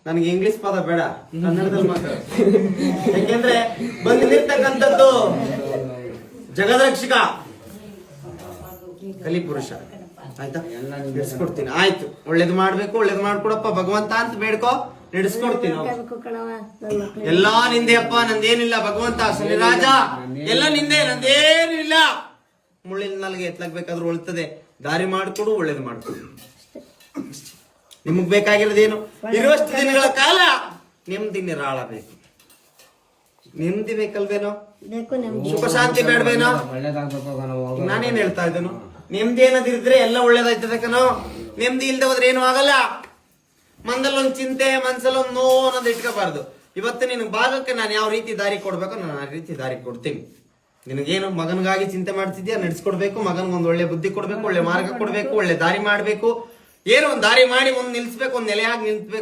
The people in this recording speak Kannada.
ನನಗೆ ಇಂಗ್ಲಿಷ್ ಪದ ಬೇಡ, ಕನ್ನಡದಲ್ಲಿ ಮಾತಾಡ. ಯಾಕೆಂದ್ರೆ ಬಂದಿರ್ತಕ್ಕಂಥದ್ದು ಜಗದರಕ್ಷಕ ಕಲಿಪುರುಷ. ಆಯ್ತಾ, ನಡೆಸ್ಕೊಡ್ತೀನಿ. ಆಯ್ತು, ಒಳ್ಳೇದು ಮಾಡ್ಬೇಕು, ಒಳ್ಳೇದು ಮಾಡ್ಕೊಡಪ್ಪ ಭಗವಂತ ಅಂತ ಬೇಡ್ಕೋ, ನಡೆಸ್ಕೊಡ್ತೀನಿ. ಎಲ್ಲಾ ನಿಂದೆ ಅಪ್ಪ, ನಂದೇನಿಲ್ಲ ಭಗವಂತ. ರಾಜ ಎಲ್ಲ ನಿಂದೆ, ನಂದೇನು ಇಲ್ಲ. ಮುಳ್ಳಿನ ನಾಲ್ಗೆ ಎತ್ಲಾಗ್ಬೇಕಾದ್ರೂ ಒಳ್ತದೆ. ದಾರಿ ಮಾಡ್ಕೊಡು, ಒಳ್ಳೇದು ಮಾಡ್ಕೊಡು. ನಿಮಗ್ ಬೇಕಾಗಿರೋದೇನು? ಇರುವಷ್ಟು ದಿನಗಳ ಕಾಲ ನೆಮ್ಮದಿ ನಿರಾಳಬೇಕು. ನೆಮ್ಮದಿ ಬೇಕಲ್ವೇನೋ? ಸುಖ ಶಾಂತಿ ಬೇಡವೇನೋ? ನಾನೇನ್ ಹೇಳ್ತಾ ಇದ್ದೇನು? ನೆಮ್ಮದಿ ಏನದಿದ್ರೆ ಎಲ್ಲ ಒಳ್ಳೇದಾಯ್ತದೆ ಕಣೋ. ನೆಮ್ಮದಿ ಇಲ್ದೆ ಹೋದ್ರೆ ಏನು ಆಗಲ್ಲ. ಮಂದಲ್ಲೊಂದು ಚಿಂತೆ, ಮನ್ಸಲ್ಲೊಂದು ನೋವು ಅನ್ನೋದು ಇಟ್ಕೋಬಾರ್ದು. ಇವತ್ತು ನಿನಗೆ ಭಾಗಕ್ಕೆ ನಾನು ಯಾವ ರೀತಿ ದಾರಿ ಕೊಡ್ಬೇಕು ನಾನು ಆ ರೀತಿ ದಾರಿ ಕೊಡ್ತೀನಿ. ನಿನಗೇನು ಮಗನಿಗಾಗಿ ಚಿಂತೆ ಮಾಡ್ತಿದ್ಯಾ, ನಡೆಸ್ಕೊಡ್ಬೇಕು. ಮಗನ್ಗೊಂದು ಒಳ್ಳೆ ಬುದ್ಧಿ ಕೊಡ್ಬೇಕು, ಒಳ್ಳೆ ಮಾರ್ಗ ಕೊಡ್ಬೇಕು, ಒಳ್ಳೆ ದಾರಿ ಮಾಡ್ಬೇಕು. ಏನೋ ಒಂದು ದಾರಿ ಮಾಡಿ ಒಂದು ನಿಲ್ಸ್ಬೇಕು, ಒಂದು ನೆಲೆಯಾಗಿ ನಿಲ್ಸ್ಬೇಕು.